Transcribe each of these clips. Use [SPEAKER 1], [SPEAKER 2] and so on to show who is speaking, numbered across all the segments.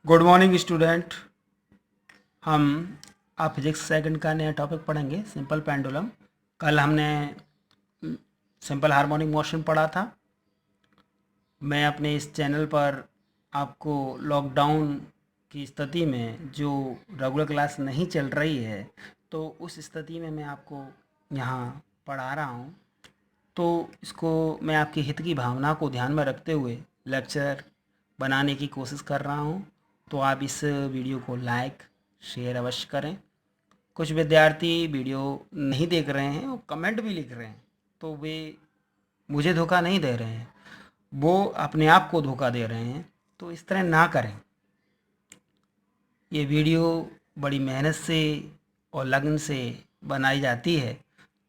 [SPEAKER 1] Good morning student. हम आप physics second का नया टॉपिक पढ़ेंगे, सिंपल पेंडुलम। कल हमने सिंपल हार्मोनिक मोशन पढ़ा था। मैं अपने इस चैनल पर आपको लॉकडाउन की स्थिति में जो रेगुलर क्लास नहीं चल रही है, तो उस स्थिति में मैं आपको यहाँ पढ़ा रहा हूँ। तो इसको मैं आपके हित की भावना को ध्यान में रखते हुए लेक्चर बनाने की कोशिश कर रहा हूँ। तो आप इस वीडियो को लाइक शेयर अवश्य करें। कुछ विद्यार्थी वीडियो नहीं देख रहे हैं और कमेंट भी लिख रहे हैं, तो वे मुझे धोखा नहीं दे रहे हैं, वो अपने आप को धोखा दे रहे हैं। तो इस तरह ना करें। ये वीडियो बड़ी मेहनत से और लगन से बनाई जाती है,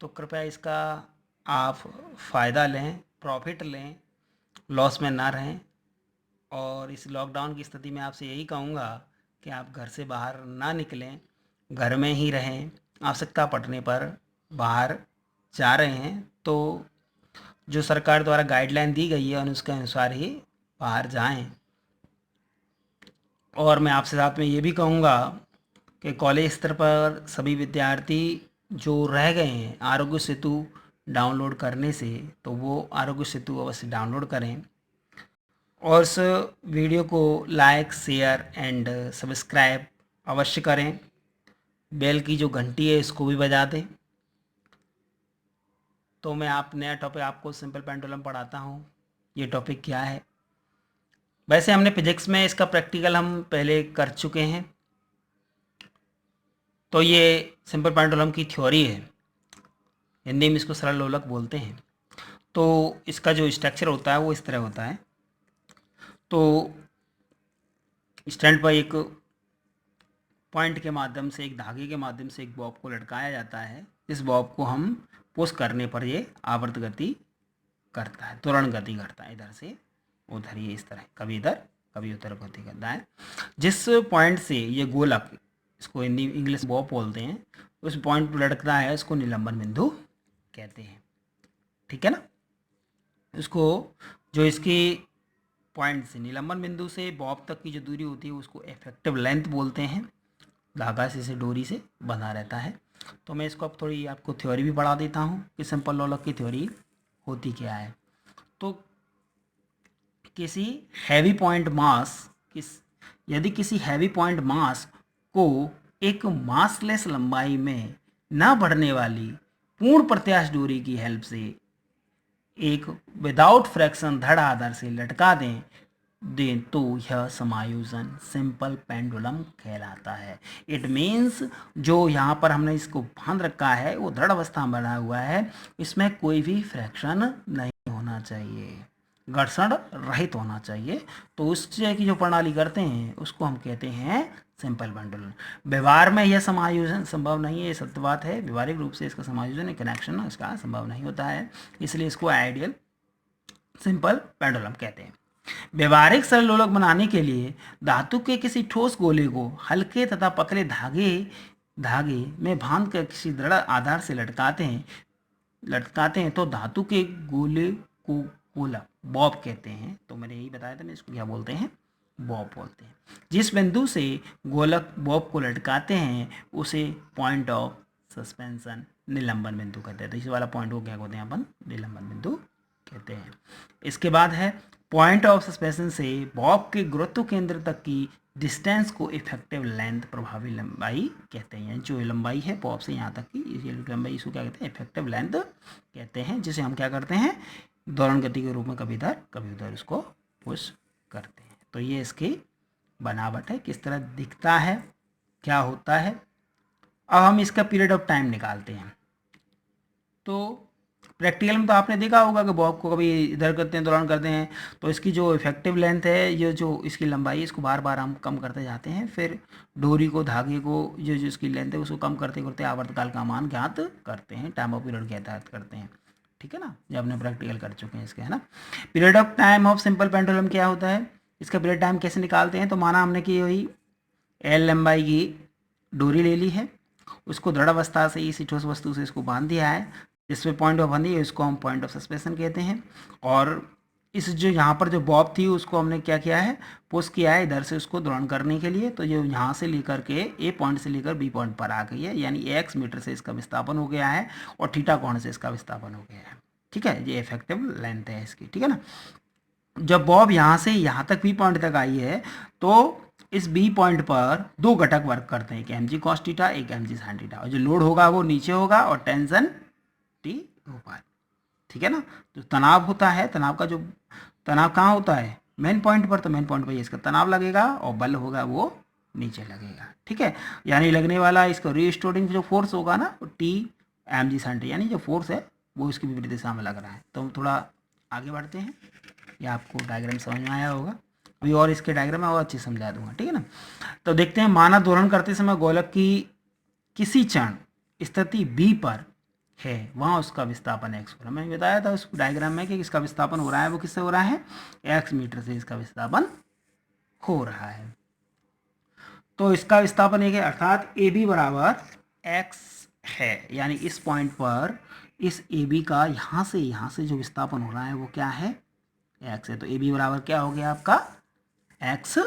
[SPEAKER 1] तो कृपया इसका आप फ़ायदा लें, प्रॉफिट लें, लॉस में ना रहें। और इस लॉकडाउन की स्थिति में आपसे यही कहूँगा कि आप घर से बाहर ना निकलें, घर में ही रहें। आवश्यकता पड़ने पर बाहर जा रहे हैं तो जो सरकार द्वारा गाइडलाइन दी गई है उसके अनुसार ही बाहर जाएं। और मैं आपसे साथ में ये भी कहूँगा कि कॉलेज स्तर पर सभी विद्यार्थी जो रह गए हैं आरोग्य सेतु डाउनलोड करने से, तो वो आरोग्य सेतु अवश्य डाउनलोड करें और इस वीडियो को लाइक शेयर एंड सब्सक्राइब अवश्य करें। बेल की जो घंटी है इसको भी बजा दें। तो मैं आप नया टॉपिक आपको सिंपल पेंडुलम पढ़ाता हूँ। ये टॉपिक क्या है? वैसे हमने फिजिक्स में इसका प्रैक्टिकल हम पहले कर चुके हैं। तो ये सिंपल पेंडुलम की थ्योरी है, हिंदी में इसको सरल लोलक बोलते हैं। तो इसका जो स्ट्रक्चर होता है वो इस तरह होता है। तो स्टैंड पर एक पॉइंट के माध्यम से, एक धागे के माध्यम से एक बॉब को लटकाया जाता है। इस बॉब को हम पुश करने पर ये आवर्त गति करता है, त्वरण गति करता है, इधर से उधर, ये इस तरह कभी इधर कभी उधर गति करता है। जिस पॉइंट से ये गोलक, इसको हिंदी इंग्लिश बॉब बोलते हैं, उस पॉइंट पर लटकता है, उसको निलंबन बिंदु कहते हैं। ठीक है ना? इसको जो इसकी पॉइंट से निलंबन बिंदु से बॉब तक की जो दूरी होती है उसको इफेक्टिव लेंथ बोलते हैं। धागा से इसे डोरी से बंधा रहता है। तो मैं इसको अब थोड़ी आपको थ्योरी भी पढ़ा देता हूँ कि सिंपल लोलक की थ्योरी होती क्या है। तो किसी हैवी पॉइंट मास यदि किसी हैवी पॉइंट मास को एक मासलेस लंबाई में न बढ़ने वाली पूर्ण प्रत्यास्थ डोरी की हेल्प से एक विदाउट फ्रैक्शन धड़ आधार से लटका दें तो यह समायोजन सिंपल पेंडुलम कहलाता है। इट मीन्स जो यहाँ पर हमने इसको बांध रखा है वो दृढ़ अवस्था में बना हुआ है, इसमें कोई भी फ्रैक्शन नहीं होना चाहिए, घर्षण रहित होना चाहिए। तो उस तरह की जो प्रणाली करते हैं उसको हम कहते हैं सिंपल पेंडुलम। व्यवहार में यह समायोजन संभव नहीं है, ये सत्य बात है। व्यवहारिक रूप से इसका समायोजन, कनेक्शन इसका संभव नहीं होता है, इसलिए इसको आइडियल सिंपल पेंडुलम कहते हैं। व्यवहारिक सरल लोलक बनाने के लिए धातु के किसी ठोस गोले को हल्के तथा पतले धागे में बांध कर किसी दृढ़ आधार से लटकाते हैं तो धातु के गोले को गोलक बॉब कहते हैं। तो मैंने यही बताया था, मैं इसको क्या बोलते हैं? बॉब बोलते हैं। जिस बिंदु से गोलक बॉब को लटकाते हैं उसे पॉइंट ऑफ सस्पेंशन निलंबन बिंदु कहते हैं। तो इस वाला पॉइंट को क्या कहते हैं अपन? निलंबन बिंदु कहते हैं। इसके बाद है पॉइंट ऑफ सस्पेंशन से बॉब के गुरुत्व केंद्र तक की डिस्टेंस को इफेक्टिव लेंथ, प्रभावी लंबाई कहते हैं। जो लंबाई है बॉब से यहाँ तक की ये लंबाई, इसको क्या कहते हैं? इफेक्टिव लेंथ कहते हैं, जिसे हम क्या करते हैं? दोलन गति के रूप में कभी इधर कभी उधर इसको पुश करते हैं। तो ये इसकी बनावट है, किस तरह दिखता है, क्या होता है। अब हम इसका पीरियड ऑफ टाइम निकालते हैं। तो प्रैक्टिकल में तो आपने देखा होगा कि बॉब को कभी इधर करते हैं, दौरान करते हैं, तो इसकी जो इफेक्टिव लेंथ है, ये जो इसकी लंबाई है, इसको बार बार हम कम करते जाते हैं। फिर डोरी को, धागे को, जो जो इसकी लेंथ है उसको कम करते करते आवर्तकाल का मान ज्ञात करते हैं, टाइम ऑफ पीरियड ज्ञात करते हैं। ठीक है ना? ये अपने प्रैक्टिकल कर चुके हैं इसके, है ना? Period of time of simple pendulum क्या होता है? इसका पीरियड टाइम कैसे निकालते हैं? तो माना हमने कि वही एल लंबाई की डोरी ले ली है, उसको दृढ़ अवस्था से इसी ठोस वस्तु से इसको बांध दिया है, जिसमें पॉइंट ऑफ बंधी है इसको हम पॉइंट ऑफ सस्पेंशन कहते हैं। और इस जो यहाँ पर जो बॉब थी उसको हमने क्या किया है, पुश किया है इधर से उसको दोलन करने के लिए। तो जो यहाँ से लेकर के ए पॉइंट से लेकर बी पॉइंट पर आ गई है, यानी एक्स मीटर से इसका विस्थापन हो गया है और थीटा कोण से इसका विस्थापन हो गया है। ठीक है, ये इफेक्टिव लेंथ है इसकी। ठीक है ना, जब बॉब यहाँ से यहाँ तक बी पॉइंट तक आई है तो इस बी पॉइंट पर दो घटक वर्क करते हैं, एक एम जी कॉस थीटा, एक एम जी साइन थीटा, और जो लोड होगा वो नीचे होगा और टेंशन टी ऊपर। ठीक है ना, जो तनाव होता है, तनाव का जो तनाव कहाँ होता है, मेन पॉइंट पर, तो मेन पॉइंट पर इसका तनाव लगेगा और बल होगा वो नीचे लगेगा। ठीक है, यानी लगने वाला इसको रीस्टोरिंग जो फोर्स होगा ना T M G sine T, यानी जो फोर्स है वो इसकी विपरीत दिशा में लग रहा है। तो हम थोड़ा आगे बढ़ते हैं, या आपको डायग्राम समझ में आया होगा, अभी और इसके डायग्राम में और अच्छे समझा दूंगा। ठीक है ना, तो देखते हैं, माना दोलन करते समय गोलक की किसी क्षण स्थिति बी पर है, वहाँ उसका विस्थापन एक्स हो रहा है। मैंने बताया था उस डायग्राम में कि इसका विस्थापन हो रहा है वो किससे हो रहा है, एक्स मीटर से इसका विस्थापन हो रहा है। तो इसका विस्थापन एक है, अर्थात ए बी बराबर एक्स है, यानी इस पॉइंट पर इस ए बी का यहाँ से जो विस्थापन हो रहा है वो क्या है, एक्स है। तो ए बी बराबर क्या हो गया आपका, एक्स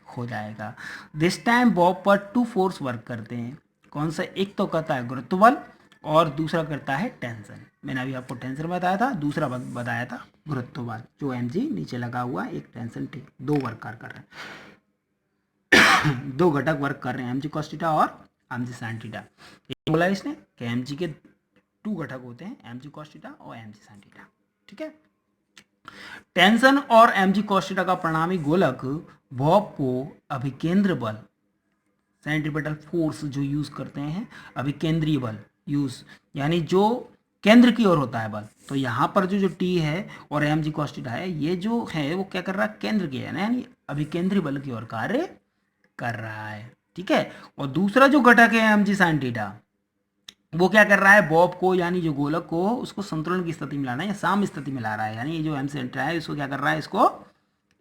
[SPEAKER 1] हो जाएगा। दिस टाइम बॉब पर टू फोर्स वर्क करते हैं, कौन सा, एक तो करता है गुरुत्व बल और दूसरा करता है टेंशन। मैंने अभी आपको टेंशन बताया था, दूसरा बताया था गुरुत्व बल, जो एम जी नीचे लगा हुआ है, एक टेंशन टी, दो वर्क कर रहे हैं दो घटक वर्क कर रहे हैं, एम जी कॉस थीटा और एम जी साइन थीटा। बोला इसने कि एम जी के टू घटक होते हैं, एम जी कॉस थीटा और एम जी साइन थीटा। ठीक है, टेंशन और एम जी कॉस थीटा का परिणामी गोलक बॉब को अभिकेंद्र बल, सेंट्रीपिटल फोर्स जो यूज करते हैं, अभिकेंद्रीय बल यूज, यानी जो केंद्र की ओर होता है बल। तो यहाँ पर जो टी है और एम जी कॉस थीटा है, ये जो है वो क्या कर रहा है, केंद्र की है, यानी अभिकेंद्रीय बल की ओर कार्य कर रहा है। ठीक है, और दूसरा जो घटक है एम जी साइन थीटा, वो क्या कर रहा है, बॉब को यानी जो गोलक को उसको संतुलन की स्थिति में लाना है या साम स्थिति में ला रहा है। यानी ये जो एम सेंटर है इसको क्या कर रहा है, इसको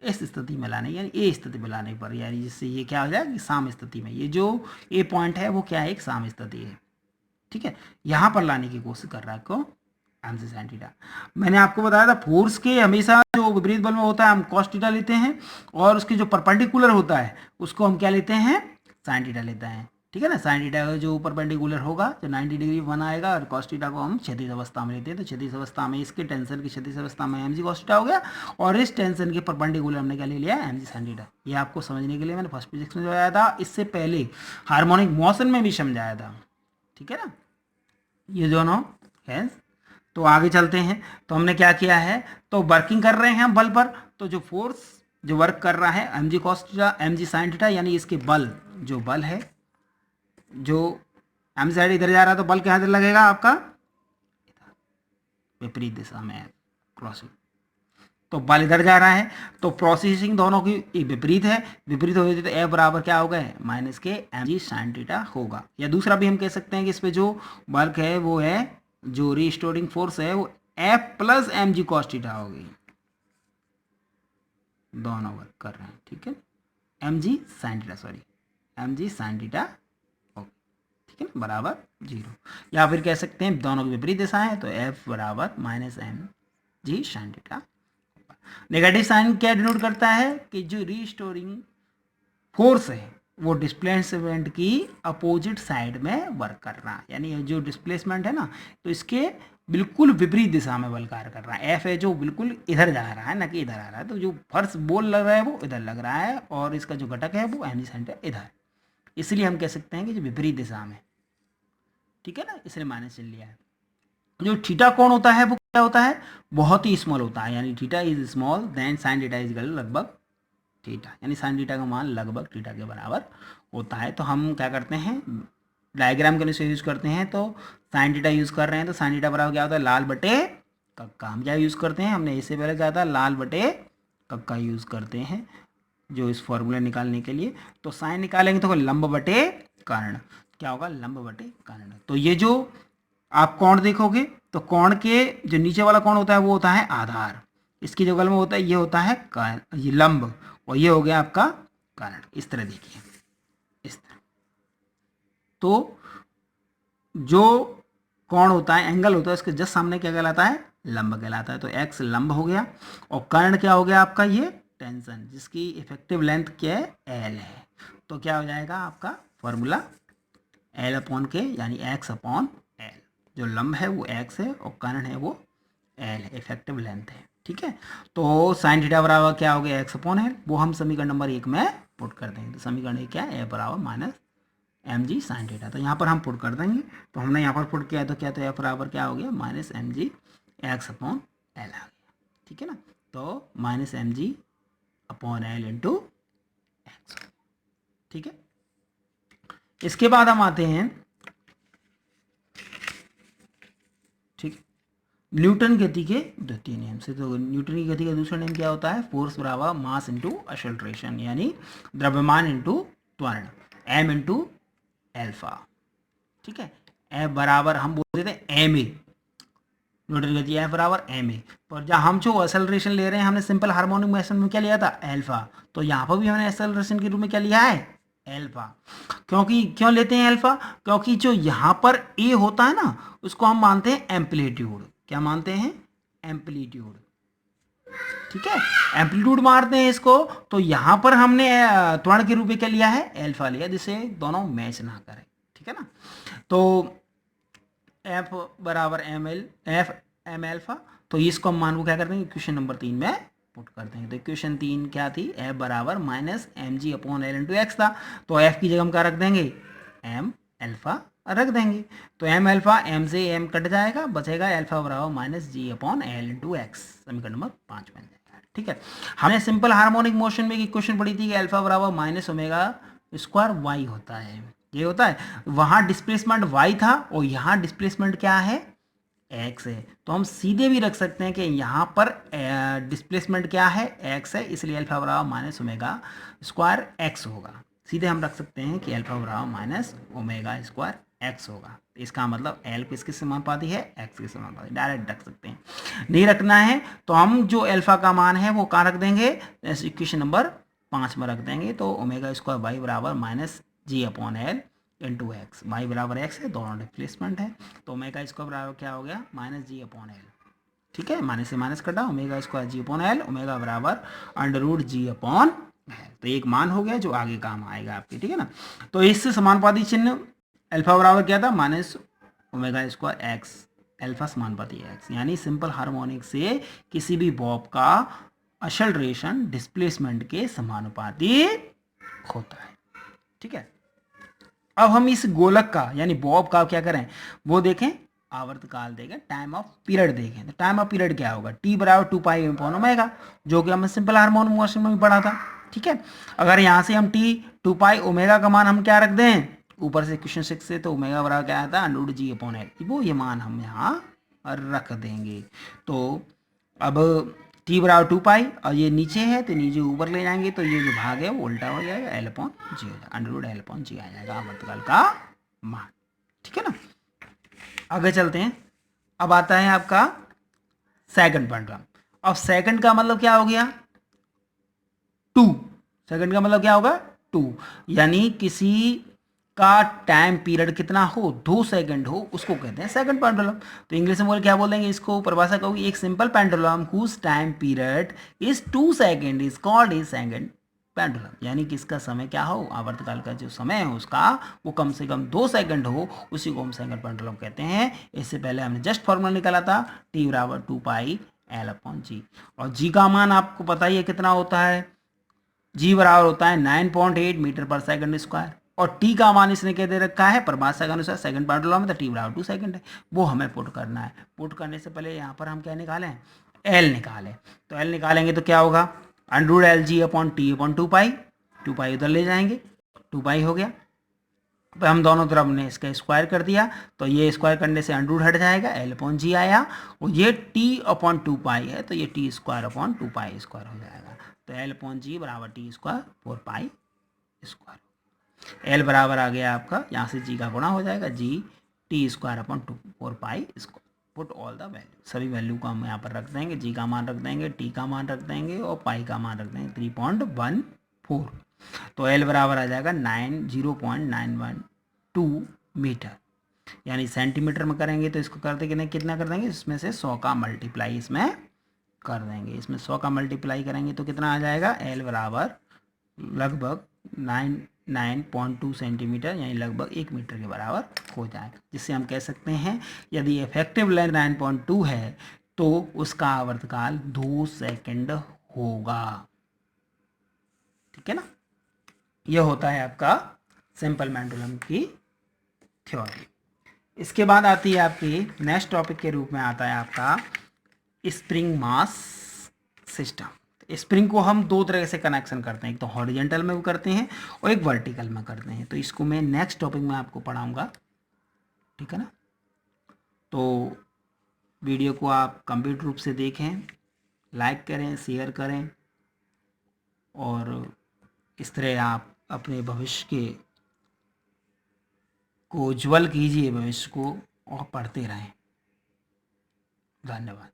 [SPEAKER 1] इस स्थिति में लाने, यानी ए स्थिति में लाने पर, यानी जिससे ये क्या हो जाएगा कि साम स्थिति में, ये जो ए पॉइंट है वो क्या है, एक साम स्थिति है। ठीक है, यहाँ पर लाने की कोशिश कर रहा है को एम सी साइन थीटा। मैंने आपको बताया था फोर्स के हमेशा जो विपरीत बल में होता है हम कॉस थीटा लेते हैं, और उसके जो परपेंडिकुलर होता है उसको हम क्या लेते हैं, साइन थीटा लेते हैं। ठीक है ना, साइन थीटा का जो परपेंडिकुलर होगा जो 90 डिग्री बनाएगा, और कॉस थीटा को हम क्षैतिज अवस्था में लेते हैं। तो क्षैतिज अवस्था में इसके टेंशन की क्षैतिज अवस्था में एम जी कॉस थीटा हो गया, और इस टेंशन के परपेंडिकुलर हमने क्या ले लिया, एम जी साइन थीटा। ये आपको समझने के लिए मैंने फर्स्ट फिजिक्स में बताया था, इससे पहले हार्मोनिक मोशन में भी समझाया था। ठीक है ना, ये दोनों है। तो आगे चलते हैं, तो हमने क्या किया है, तो वर्किंग कर रहे हैं हम बल पर, तो जो फोर्स जो वर्क कर रहा है M G cos theta M G sine theta, यानी इसके बल, जो बल है, जो एम साइड इधर जा रहा है तो बल कहाँ लगेगा आपका, विपरीत दिशा में है, क्रॉसिंग, तो बल इधर जा रहा है, तो प्रोसेसिंग दोनों की विपरीत है, विपरीत हो गई तो एफ बराबर क्या होगा, माइनस के एम जी साइन थीटा होगा। या दूसरा भी हम कह सकते हैं कि इस पे जो वर्क है वो है, जो रिस्टोरिंग फोर्स है वो F plus M G cos theta होगी, दोनों वर्क कर रहे हैं। ठीक है, M G sine theta, sorry M G sine theta, ठीक है ना, बराबर 0। या फिर कह सकते हैं दोनों की विपरीत दिशा है, तो एफ बराबर minus M G sine theta. Negative sign क्या डिनोट करता है कि जो रिस्टोरिंग फोर्स है वो डिस्प्लेसमेंट की अपोजिट साइड में वर्क कर रहा है, यानी जो डिस्प्लेसमेंट है ना, तो इसके बिल्कुल विपरीत दिशा में बल कार्य कर रहा है। एफ है जो बिल्कुल इधर जा रहा है, ना कि इधर आ रहा है, तो जो फर्श बोल लग रहा है वो इधर लग रहा है, और इसका जो घटक है वो एम जी साइन थीटा इधर, इसलिए हम कह सकते हैं कि जो विपरीत दिशा में। ठीक है ना, इसलिए माइनस चल लिया है। जो थीटा कोण होता है वो क्या होता है, बहुत ही स्मॉल होता है, यानी theta is small then sine theta is लगभग थीटा, यानी साइन थीटा का मान लगभग थीटा के बराबर होता है। तो हम क्या करते हैं, डायग्राम के अनुसार यूज करते हैं, तो साइन थीटा यूज कर रहे हैं, तो साइन थीटा बराबर क्या होता है, लाल बटे कक्का। हम क्या यूज करते हैं, हमने इससे पहले क्या था, लाल बटे कक्का यूज करते हैं जो इस फॉर्मूला निकालने के लिए। तो साइन निकालेंगे तो लंब बटे कर्ण, क्या होगा, लंब बटे कर्ण। तो ये जो आप कोण देखोगे तो कोण के जो नीचे वाला कोण होता है वो होता है आधार, इसकी जो बगल में होता है ये होता है कर्ण, ये लंब, और ये हो गया आपका कर्ण। इस तरह देखिए, इस तरह। तो जो कोण होता है, एंगल होता है, इसके जस्ट सामने क्या कहलाता है, लंब कहलाता है। तो एक्स लंब हो गया और कर्ण क्या हो गया आपका, ये टेंशन, जिसकी इफेक्टिव लेंथ क्या है, एल है। तो क्या हो जाएगा आपका फॉर्मूला एल अपॉन के, यानी एक्स अपॉन एल। जो लंब है वो एक्स है और कर्ण है वो एल है, इफेक्टिव लेंथ है। ठीक है, तो साइन थीटा बराबर क्या हो गया, एक्स अपॉन एल। वो हम समीकरण नंबर 1 में पुट कर देंगे। तो समीकरण 1 क्या है, ए बराबर minus M G sine theta. तो यहाँ पर हम पुट कर देंगे। तो हमने यहाँ पर पुट किया तो क्या, तो एफ बराबर क्या हो गया, minus M G X upon L आ गया। ठीक है ना, तो minus M G upon L into X. ठीक है, इसके बाद हम आते हैं, ठीक, न्यूटन गति के द्वितीय नियम से। तो न्यूटन की गति का दूसरा नियम क्या होता है, फोर्स बराबर मास इंटू एक्सेलरेशन, यानी द्रव्यमान इंटू त्वरण, एम इंटू एल्फा। ठीक है, एफ बराबर हम बोलते थे एम ए, न्यूटन की गति एफ बराबर एम ए। पर जब हम जो एक्सेलरेशन ले रहे हैं, हमने सिंपल हार्मोनिक मोशन में क्या लिया था, एल्फा। तो यहाँ पर भी हमने एक्सेलरेशन के रूप में क्या लिया है, एल्फा। क्योंकि क्यों लेते हैं एल्फा, क्योंकि जो यहाँ पर ए होता है ना, उसको हम मानते हैं एम्पलीट्यूड। क्या मानते हैं, एम्पलीट्यूड। ठीक है, एम्पलीट्यूड मारते हैं इसको। तो यहाँ पर हमने त्वरण के रूप में क्या लिया है, एल्फा लिया, जिससे दोनों मैच ना करें। ठीक है ना, तो एफ बराबर M L, F M alpha. तो इसको हम मान को क्या करते हैं, इक्वेशन नंबर 3 में पुट करते हैं। तो इक्वेशन 3 क्या थी, एफ बराबर minus M G upon L into X था। तो एफ की जगह हम क्या रख देंगे, एम एल्फा रख देंगे। तो एम एल्फा, एम से एम कट जाएगा, बचेगा एल्फा बराबर minus G upon L into x. समीकरण नंबर 5 बन जाएगा। ठीक है, हमने सिंपल हार्मोनिक मोशन में एक इक्वेशन पढ़ी थी कि एल्फा बराबर माइनस ओमेगा स्क्वायर वाई होता है, ये होता है। वहां डिस्प्लेसमेंट y था और यहाँ डिस्प्लेसमेंट क्या है, x है। तो हम सीधे भी रख सकते हैं कि यहाँ पर डिस्प्लेसमेंट क्या है, x है, इसलिए अल्फा बराबर माइनस ओमेगा स्क्वायर x होगा। सीधे हम रख सकते हैं कि अल्फा बराबर माइनस ओमेगा स्क्वायर x होगा। इसका मतलब l किसके समानुपाती है, x के समानुपाती। डायरेक्ट रख सकते हैं, नहीं रखना है तो हम जो अल्फा का मान है वो कहाँ रख देंगे, इक्वेशन नंबर 5 में रख देंगे। तो ओमेगा स्क्वायर वाई बराबर minus G upon L into X, Y बराबर एक्स है, दोनों डिस्प्लेसमेंट है। तो ओमेगा स्क्वायर बराबर क्या हो गया, माइनस जी अपॉन एल। ठीक है, माइनस से माइनस कटा, ओमेगा स्क्वायर जी अपॉन एल, ओमेगा बराबर अंडर रूट जी अपॉन एल। तो एक मान हो गया जो आगे काम आएगा आपके। ठीक है ना, तो इससे समानुपाती चिन्ह अल्फा बराबर क्या था, minus omega square x, alpha समानुपाती एक्स। यानी सिंपल हार्मोनिक से किसी भी बॉब का एक्सेलरेशन डिस्प्लेसमेंट के समानुपाती होता है। ठीक है, अब हम इस गोलक का यानी बॉब का क्या करें, वो देखें, आवर्तकाल देखें, टाइम ऑफ पीरियड देखें। तो टाइम ऑफ पीरियड क्या होगा, टी बराबर 2 पाई अपॉन ओमेगा, जो कि हमने सिंपल हार्मोनिक मोशन में भी पढ़ा था। ठीक है, अगर यहाँ से हम टी 2 पाई ओमेगा का मान हम क्या रख दें, ऊपर से क्वेश्चन 6 से, तो ओमेगा बराबर क्या आता है, अंडर रूट जी अपॉन एल, वो ये मान हम यहाँ रख देंगे। तो अब टी बराबर 2 पाई और ये नीचे है तो नीचे ऊपर ले जाएंगे, तो ये जो भाग है वो उल्टा हो जाएगा, एल अपॉन जी हो जाएगा, अंडर रूट एल अपॉन जी आ जाएगा आवर्तकाल का मान। ठीक है ना, आगे चलते हैं। अब आता है आपका सेकंड पेंडुलम। अब सेकंड का मतलब क्या हो गया, 2। सेकंड का मतलब क्या होगा, 2, यानी किसी का टाइम पीरियड कितना हो, 2 सेकंड हो, उसको कहते हैं सेकंड पेंडुलम। तो इंग्लिश में बोल क्या बोल देंगे इसको, परिभाषा कहोगी, एक simple pendulum whose time period is 2 second is called a second pendulum. यानी कि इसका समय क्या हो, आवर्तकाल का जो समय है उसका वो कम से कम 2 सेकंड हो, उसी को हम सेकंड पेंडुलम कहते हैं। इससे पहले हमने जस्ट फॉर्मूला निकाला था, टी बराबर 2 पाई एल अपॉन जी। और जी का मान आपको पता ही है कितना होता है, जी बराबर होता है 9.8 मीटर पर सेकंड स्क्वायर। और टी का मान इसने क्या दे रखा है, परिभाषा के अनुसार सेकंड पेंडुलम में, तो टी बराबर 2 सेकंड है, वो हमें पुट करना है। पुट करने से पहले यहाँ पर हम क्या निकालें, एल निकालें। तो एल निकालेंगे तो क्या होगा, under root L G upon T upon 2 pi, 2 pi उधर ले जाएंगे, 2 पाई हो गया। तो हम दोनों तरफ ने इसका स्क्वायर कर दिया, तो ये स्क्वायर करने से अंडर रूट हट जाएगा, एल अपॉन जी आया, और ये टी अपॉन 2 पाई है, तो ये T square upon 2 pi square हो जाएगा। तो एल अपॉन जी बराबर T square 4 pi square. L बराबर आ गया आपका, यहाँ से जी का गुणा हो जाएगा, G T square upon 4 pi square. Put all the value, सभी वैल्यू को हम यहाँ पर रख देंगे, जी का मान रख देंगे, टी का मान रख देंगे और पाई का मान रख देंगे 3.14। तो एल बराबर आ जाएगा 0.912 मीटर। यानी सेंटीमीटर में करेंगे तो इसको करते कितना कर देंगे, इसमें से 100 का मल्टीप्लाई इसमें कर देंगे। इसमें 100 का मल्टीप्लाई करेंगे तो कितना आ जाएगा, एल बराबर लगभग 9.2 सेंटीमीटर यानी लगभग 1 मीटर के बराबर हो जाएगा। जिससे हम कह सकते हैं यदि इफेक्टिव लेंथ 9.2 है तो उसका आवर्तकाल 2 सेकंड होगा। ठीक है ना, यह होता है आपका सिंपल पेंडुलम की थ्योरी। इसके बाद आती है आपकी नेक्स्ट टॉपिक के रूप में आता है आपका स्प्रिंग मास सिस्टम। स्प्रिंग को हम दो तरह से कनेक्शन करते हैं, एक तो हॉरिजेंटल में भी करते हैं और एक वर्टिकल में करते हैं। तो इसको मैं नेक्स्ट टॉपिक में आपको पढ़ाऊंगा। ठीक है ना, तो वीडियो को आप कंप्लीट रूप से देखें, लाइक करें, शेयर करें और इस तरह आप अपने भविष्य को उज्जवल कीजिए, भविष्य को, और पढ़ते रहें। धन्यवाद।